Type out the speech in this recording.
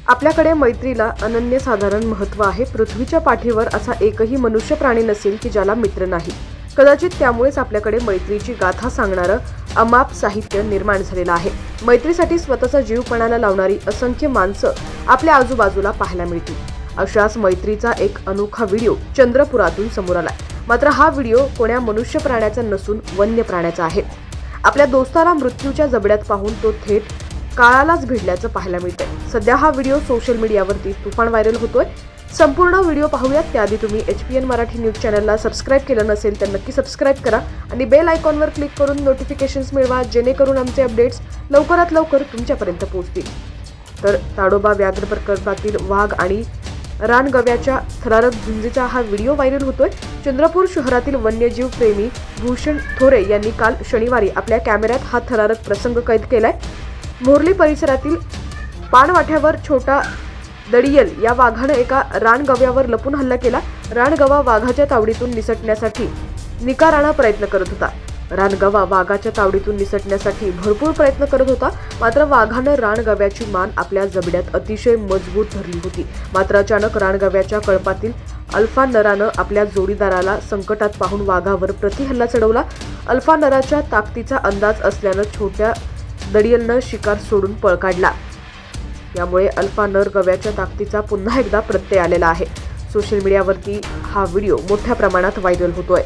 आपल्याकडे मैत्रीला अनन्यसाधारण महत्त्व आहे। पृथ्वीच्या पाठीवर असा एकही मनुष्य प्राणी नसेल की ज्याला मित्र नाही। कदाचित त्यामुळेच आपल्याकडे मैत्रीची गाथा सांगणारं अमाप साहित्य निर्माण झालेलं आहे। मैत्रीसाठी स्वतःचा जीव पणाला लावणारी असंख्य माणसं आपल्या आजूबाजूला पाहायला मिळतील। अशाच मैत्रीचा एक अनोखा व्हिडिओ चंद्रपुरातून समोर आलाय। मात्र हा व्हिडिओ कोण्या मनुष्य प्राण्याचा नसून वन्य प्राण्याचा आहे। आपल्या दोस्ताला मृत्यूच्या जबड्यात पाहून तो थेट काळालाच भिडल्याचं पाहायला मिळतंय। सध्या हा व्हिडिओ सोशल मीडियावरती तुफान व्हायरल होतोय। संपूर्ण व्हिडिओ पाहूयात त्याआधी तुम्ही HPN मराठी न्यूज चॅनलला सबस्क्राइब केलं नसेल तर नक्की सबस्क्राइब करा आणि बेल आयकॉनवर क्लिक करून नोटिफिकेशन्स मिळवा, जेणेकरून आमचे अपडेट्स लवकरात लवकर तुमच्यापर्यंत पोहोचतील। तर ताडोबा व्याघ्र प्रकल्पातील वाघ आणि रानगव्याच्या थरारक झुंजीचा हा व्हिडिओ व्हायरल होतोय। चंद्रपूर शहरातील वन्यजीव प्रेमी भूषण थोरे यांनी काल शनिवारी आपल्या कॅमेऱ्यात हा थरारक प्रसंग कैद केलाय। मोर्ली परिसरातील पानवाठ्यावर छोटा दडियल या वाघाने एका रानगव्यावर लपून हल्ला केला। रानगवा वाघाच्या तावडीतून निसटण्यासाठी निकाराने प्रयत्न करत होता। रानगवा वाघाच्या तावडीतून निसटण्यासाठी भरपूर प्रयत्न करत होता, मात्र वाघाने रानगव्याची मान आपल्या जबड्यात अतिशय मजबूत धरली होती। मात्र अचानक रानगव्याच्या कळपातील अल्फा नरानं आपल्या जोडीदाराला संकटात पाहून वाघावर प्रतिहल्ला चढवला। अल्फा नराच्या ताकदीचा अंदाज असल्यानं छोट्या दडियलनं शिकार सोडून पळ काढला। यामुळे अल्फा नर गव्याच्या ताकदीचा पुन्हा एकदा प्रत्यय आलेला आहे। सोशल मीडियावरती हा व्हिडिओ मोठ्या प्रमाणात व्हायरल होतोय।